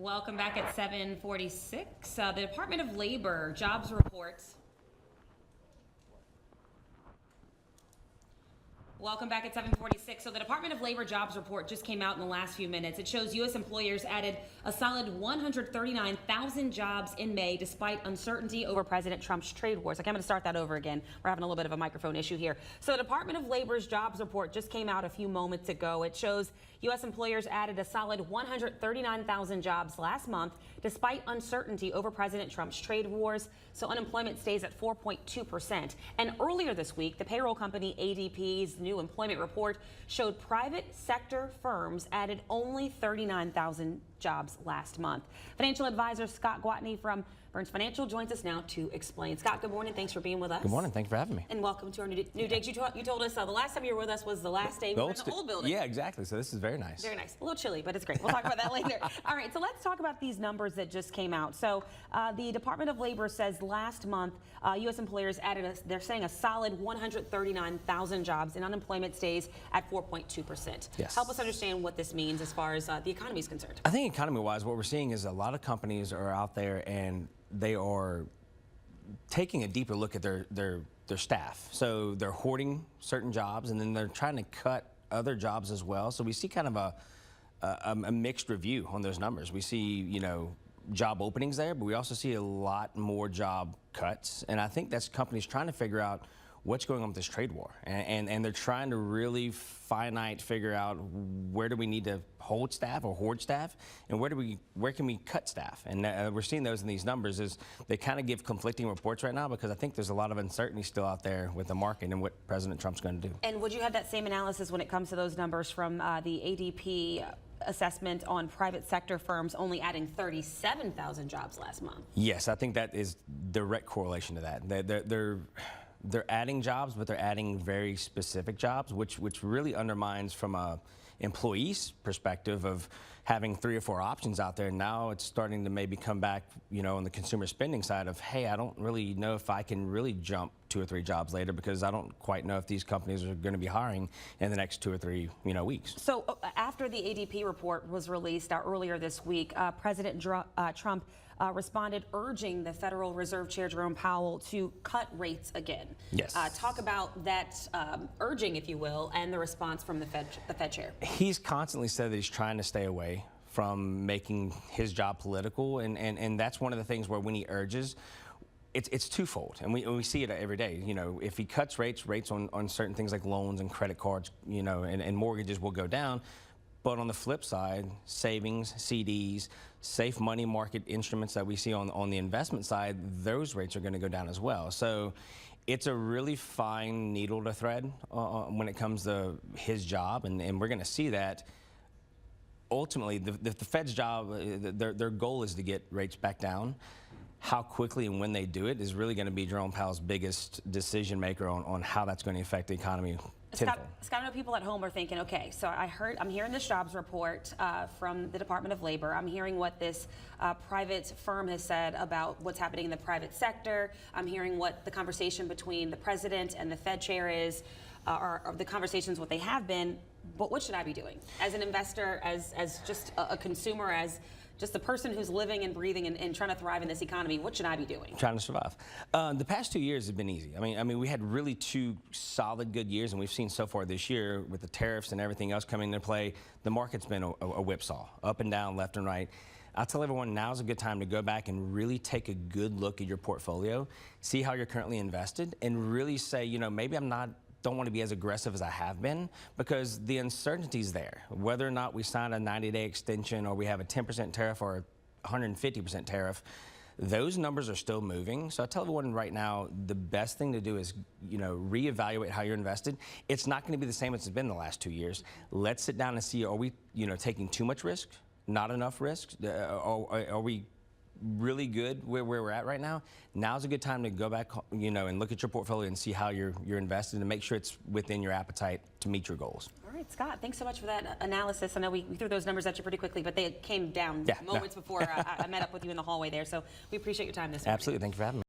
Welcome back at 7:46. The Department of Labor jobs report. Welcome back at 7:46. So the Department of Labor jobs report just came out in the last few minutes. It shows U.S. employers added a solid 139,000 jobs in May despite uncertainty over President Trump's trade wars. Okay, I'm going to start that over again. We're having a little bit of a microphone issue here. So the Department of Labor's jobs report just came out a few moments ago. It shows U.S. employers added a solid 139,000 jobs last month despite uncertainty over President Trump's trade wars. So unemployment stays at 4.2%. And earlier this week, the payroll company ADP's new employment report showed private sector firms added only 39,000 jobs last month. Financial advisor Scott Gwatney from Burns Financial joins us now to explain. Scott, good morning. Thanks for being with us. Good morning. Thanks for having me. And welcome to our new digs. You told us the last time you were with us was the last day we were in the old building. Yeah, exactly. So this is very nice. Very nice. A little chilly, but it's great. We'll talk about that later. All right, so let's talk about these numbers that just came out. So the Department of Labor says last month, U.S. employers added, they're saying a solid 139,000 jobs, and unemployment stays at 4.2%. Yes. Help us understand what this means as far as the economy is concerned. I think economy-wise, what we're seeing is a lot of companies are out there and they are taking a deeper look at their staff. So they're hoarding certain jobs and then they're trying to cut other jobs as well. So we see kind of a mixed review on those numbers. We see, job openings there, but we also see a lot more job cuts. And I think that's companies trying to figure out what's going on with this trade war. And they're trying to really figure out where do we need to hold staff or hoard staff, and where can we cut staff. And we're seeing those in these numbers. Is they kind of give conflicting reports right now, because I think there's a lot of uncertainty still out there with the market and what President Trump's going to do. And would you have that same analysis when it comes to those numbers from the ADP assessment on private sector firms only adding 37,000 jobs last month? Yes, I think that is direct correlation to that. They're adding jobs, but they're adding very specific jobs, which really undermines from a employee's perspective of having 3 or 4 options out there. Now it's starting to maybe come back, on the consumer spending side of, hey, I don't really know if I can really jump 2 or 3 jobs later, because I don't quite know if these companies are going to be hiring in the next 2 or 3, weeks. So after the ADP report was released earlier this week, President Trump responded urging the Federal Reserve Chair Jerome Powell to cut rates again. Yes. Talk about that urging, if you will, and the response from the Fed chair. He's constantly said that he's trying to stay away from making his job political, and that's one of the things where when he urges, it's twofold, and we see it every day. If he cuts rates on certain things like loans and credit cards, and mortgages will go down. But on the flip side, savings, CDs, safe money market instruments that we see on the investment side, those rates are going to go down as well. So it's a really fine needle to thread when it comes to his job, and we're going to see that. Ultimately, the Fed's job, their goal is to get rates back down. How quickly and when they do it is really going to be Jerome Powell's biggest decision maker on how that's going to affect the economy. Scott, I know people at home are thinking, okay, so I'm hearing this jobs report from the Department of Labor. I'm hearing what this private firm has said about what's happening in the private sector. I'm hearing what the conversation between the president and the Fed chair is, or the conversations, what they have been. But what should I be doing as an investor, as just a consumer, as just a person who's living and breathing and trying to thrive in this economy? What should I be doing? Trying to survive. The past 2 years have been easy. I mean, we had really 2 solid good years, and we've seen so far this year with the tariffs and everything else coming into play, the market's been a whipsaw, up and down, left and right. I'll tell everyone now's a good time to go back and really take a good look at your portfolio, see how you're currently invested, and really say, maybe don't want to be as aggressive as I have been, because the uncertainty's there. Whether or not we sign a 90-day extension or we have a 10% tariff or a 150% tariff, those numbers are still moving. So I tell everyone right now, the best thing to do is, reevaluate how you're invested. It's not going to be the same as it's been the last 2 years. Let's sit down and see, are we, taking too much risk, not enough risk? Are we really good where we're at right now? Now's a good time to go back, and look at your portfolio and see how you're invested, and make sure it's within your appetite to meet your goals. All right, Scott, thanks so much for that analysis. I know we threw those numbers at you pretty quickly, but they came down moments before I met up with you in the hallway there. So we appreciate your time this morning. Absolutely. Thank you for having me.